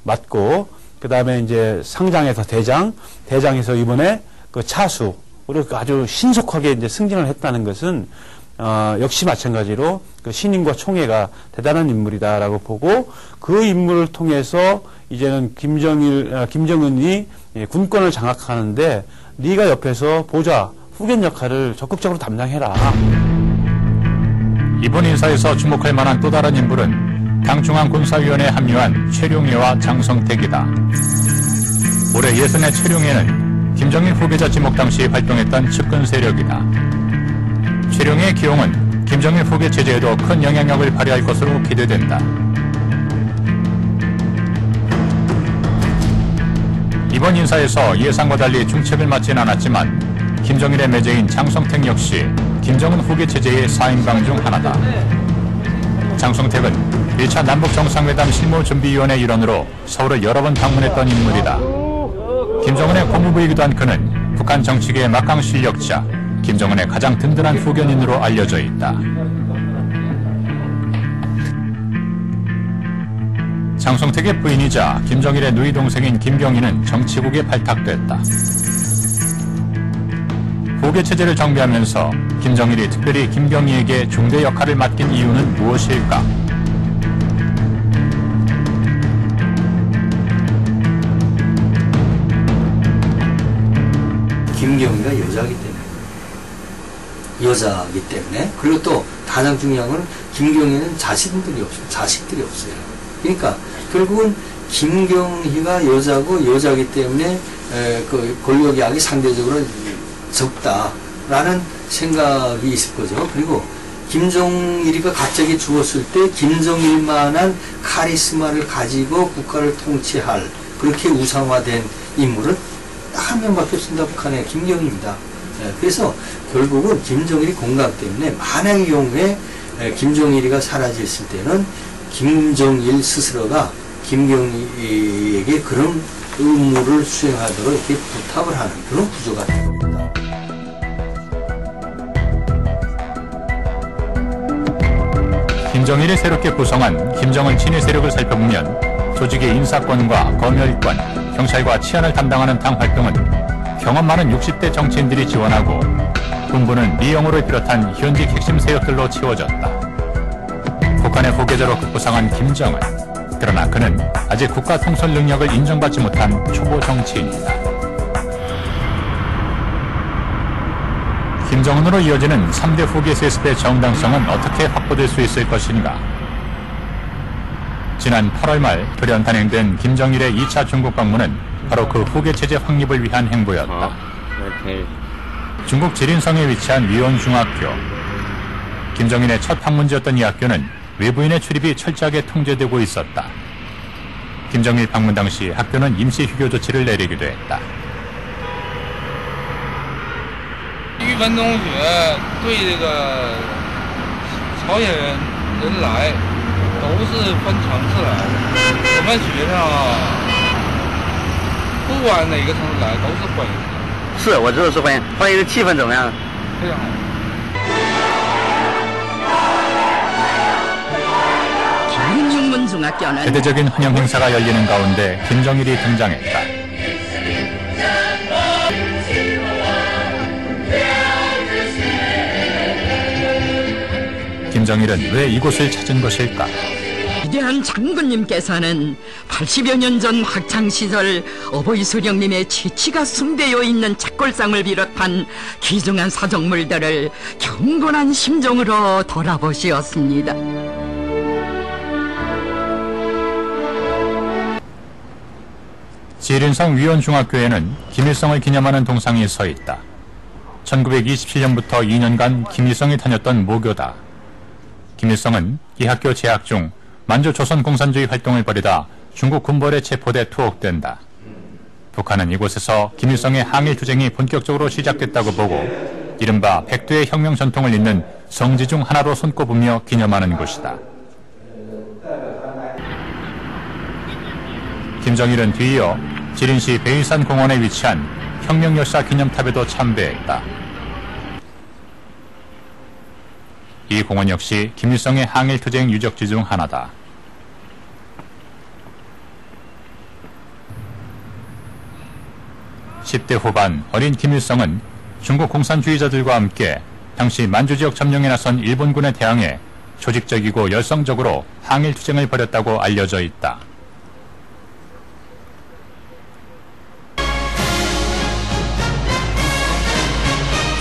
맡고, 그 다음에 이제 상장에서 대장, 대장에서 이번에 그 차수, 그리고 아주 신속하게 이제 승진을 했다는 것은, 역시 마찬가지로 그 신임과 총애가 대단한 인물이다라고 보고, 그 인물을 통해서 이제는 김정은이 군권을 장악하는데, 네가 옆에서 보좌, 후견 역할을 적극적으로 담당해라. 이번 인사에서 주목할 만한 또 다른 인물은 당 중앙군사위원회에 합류한 최룡해와 장성택이다. 올해 예선의 최룡해는 김정일 후계자 지목 당시 활동했던 측근 세력이다. 최룡해의 기용은 김정일 후계 체제에도 큰 영향력을 발휘할 것으로 기대된다. 이번 인사에서 예상과 달리 중책을 맡진 않았지만 김정일의 매제인 장성택 역시 김정은 후계 체제의 4인방 중 하나다. 장성택은 1차 남북정상회담 실무준비위원회 일원으로 서울을 여러 번 방문했던 인물이다. 김정은의 고무부이기도 한 그는 북한 정치계의 막강 실력자, 김정은의 가장 든든한 후견인으로 알려져 있다. 장성택의 부인이자 김정일의 누이 동생인 김경희는 정치국에 발탁됐다. 후계 체제를 정비하면서 김정일이 특별히 김경희에게 중대 역할을 맡긴 이유는 무엇일까? 김경희가 여자이기 때문에 그리고 또 가장 중요한 건 김경희는 자식들이 없어요. 그러니까 결국은 김경희가 여자이기 때문에 그 권력약이 상대적으로 적다라는 생각이 있을 거죠. 그리고 김정일이가 갑자기 죽었을 때 김정일만한 카리스마를 가지고 국가를 통치할 그렇게 우상화된 인물은 딱 한 명밖에 없습니다. 북한의 김경희입니다. 그래서 결국은 김정일이 공감 때문에 만약의 경우에 김정일이가 사라졌을 때는 김정일 스스로가 김경희에게 그런 의무를 수행하도록 이렇게 부탁을 하는 그런 구조가 된 겁니다. 김정일이 새롭게 구성한 김정은 친위 세력을 살펴보면 조직의 인사권과 검열권, 경찰과 치안을 담당하는 당 활동은 경험 많은 60대 정치인들이 지원하고 군부는 리영호를 비롯한 현직 핵심 세력들로 채워졌다. 북한의 후계자로 급부상한 김정은. 그러나 그는 아직 국가 통솔 능력을 인정받지 못한 초보 정치인이다. 김정은으로 이어지는 3대 후계 세습의 정당성은 어떻게 확보될 수 있을 것인가? 지난 8월 말 돌연 단행된 김정일의 2차 중국 방문은 바로 그 후계 체제 확립을 위한 행보였다. 중국 지린성에 위치한 위원중학교. 김정일의 첫 방문지였던 이 학교는 외부인의 출입이 철저하게 통제되고 있었다. 김정일 방문 당시 학교는 임시 휴교 조치를 내리기도 했다. 语文同学对这个朝鲜人来都是分层次来的，我们学校不管哪个城市来都是欢迎的。是，我知道是欢迎。欢迎的气氛怎么样？非常好。 대대적인 환영 행사가 열리는 가운데 김정일이 등장했다. 김정일은 왜 이곳을 찾은 것일까? 위대한 장군님께서는 80여 년 전 학창시절 어버이 수령님의 지치가 숭배해 있는 책골상을 비롯한 귀중한 사정물들을 경건한 심정으로 돌아보시었습니다. 지린성 위원중학교에는 김일성을 기념하는 동상이 서 있다. 1927년부터 2년간 김일성이 다녔던 모교다. 김일성은 이 학교 재학 중 만주 조선공산주의 활동을 벌이다 중국 군벌에 체포돼 투옥된다. 북한은 이곳에서 김일성의 항일투쟁이 본격적으로 시작됐다고 보고 이른바 백두의 혁명 전통을 잇는 성지 중 하나로 손꼽으며 기념하는 곳이다. 김정일은 뒤이어 지린시 베이산 공원에 위치한 혁명열사 기념탑에도 참배했다. 이 공원 역시 김일성의 항일투쟁 유적지 중 하나다. 10대 후반 어린 김일성은 중국 공산주의자들과 함께 당시 만주지역 점령에 나선 일본군에 대항해 조직적이고 열성적으로 항일투쟁을 벌였다고 알려져 있다.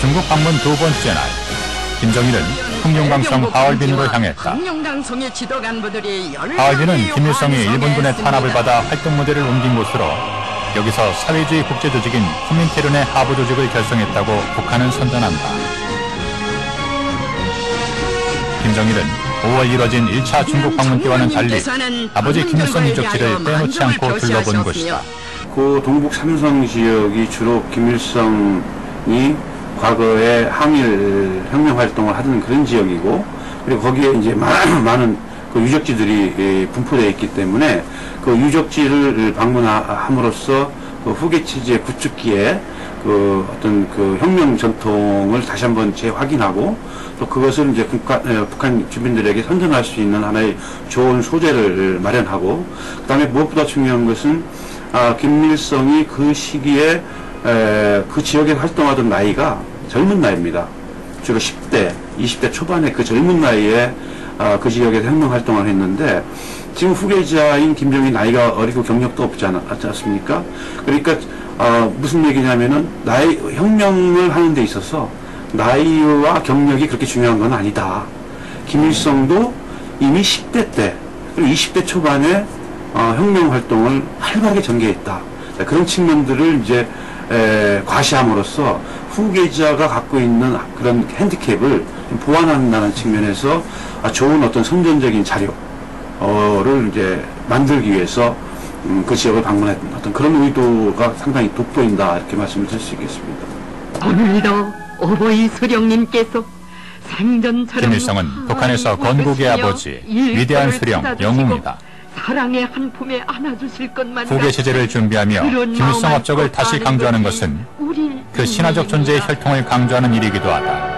중국 방문 두 번째 날, 김정일은 흑룡강성 하얼빈으로 향했다. 흑룡강성의 지도 간부들이 하얼빈은 김일성이 일본군의 탄압을 받아 활동 무대를 옮긴 곳으로 여기서 사회주의 국제조직인 코민테른의 하부 조직을 결성했다고 북한은 선전한다. 김정일은 5월 이뤄진 1차 중국 방문때와는 달리 아버지 김일성 유적지를 빼놓지 않고 둘러본 것이다. 그 동북 삼성 지역이 주로 김일성이 과거에 항일 혁명 활동을 하던 그런 지역이고, 그리고 거기에 이제 많은 그 유적지들이 분포되어 있기 때문에 그 유적지를 방문함으로써 그 후계 체제 구축기에 그 어떤 그 혁명 전통을 다시 한번 재확인하고, 또 그것을 이제 북한 주민들에게 선전할 수 있는 하나의 좋은 소재를 마련하고, 그다음에 무엇보다 중요한 것은 김일성이 그 시기에 그 지역에 활동하던 나이가 젊은 나이입니다. 주로 10대, 20대 초반에 그 젊은 나이에 그 지역에서 혁명 활동을 했는데, 지금 후계자인 김정일 나이가 어리고 경력도 없지 않습니까? 그러니까 무슨 얘기냐면은 혁명을 하는 데 있어서 나이와 경력이 그렇게 중요한 건 아니다. 김일성도 이미 10대 때 그리고 20대 초반에 혁명 활동을 활발하게 전개했다. 그런 측면들을 이제 과시함으로써 후계자가 갖고 있는 그런 핸디캡을 보완한다는 측면에서 좋은 어떤 선전적인 자료를 이제 만들기 위해서 그 지역을 방문했던 어떤 그런 의도가 상당히 돋보인다, 이렇게 말씀을 드릴 수 있겠습니다. 오늘도 어버이 수령님께서 생전처럼 김일성은 북한에서 건국의 아버지, 위대한 수령, 영웅이다. 사랑의 한 품에 안아주실 것만 후계 체제를 준비하며 김일성 업적을 다시 강조하는 것은 그 신화적 존재의 혈통을 강조하는 일이기도 하다.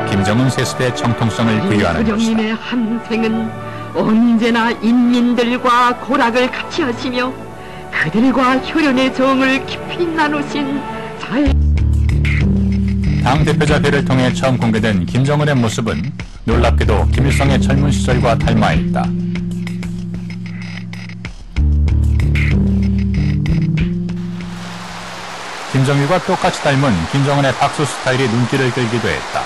김정은 세습의 정통성을 부여하는 것이다. 수령님의 한 생은 언제나 인민들과 고락을 같이 하시며 그들과 혈연의 정을 깊이 나누신 자의 당 대표자회를 통해 처음 공개된 김정은의 모습은 놀랍게도 김일성의 젊은 시절과 닮아 있다. 김정일과 똑같이 닮은 김정은의 박수 스타일이 눈길을 끌기도 했다.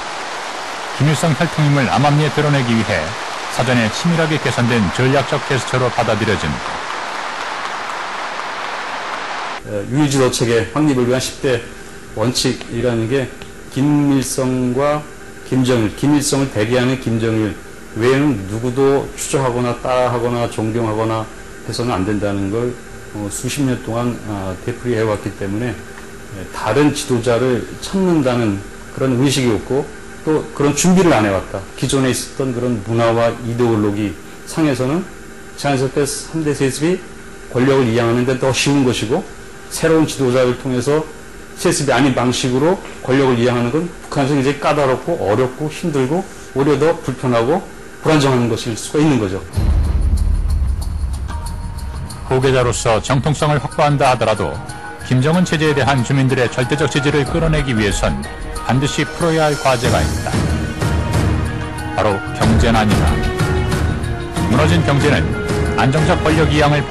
김일성 혈통임을 암암리에 드러내기 위해 사전에 치밀하게 계산된 전략적 제스처로 받아들여진다. 유일지도체계 확립을 위한 10대 원칙이라는 게 김일성과 김정일, 김일성을 대기하는 김정일 외에는 누구도 추종하거나 따라하거나 존경하거나 해서는 안 된다는 걸 수십 년 동안 되풀이해왔기 때문에 다른 지도자를 찾는다는 그런 의식이 없고 또 그런 준비를 안 해왔다. 기존에 있었던 그런 문화와 이데올로기 상에서는 자연스럽게 3대 세습이 권력을 이양하는 데 더 쉬운 것이고, 새로운 지도자를 통해서 세습이 아닌 방식으로 권력을 이양하는 건 북한에서 굉장히 까다롭고 어렵고 힘들고 오히려 더 불편하고 불안정한 것일 수가 있는 거죠. 후계자로서 정통성을 확보한다 하더라도 김정은 체제에 대한 주민들의 절대적 지지를 끌어내기 위해선 반드시 풀어야 할 과제가 있다. 바로 경제난이다. 무너진 경제는 안정적 권력 이양을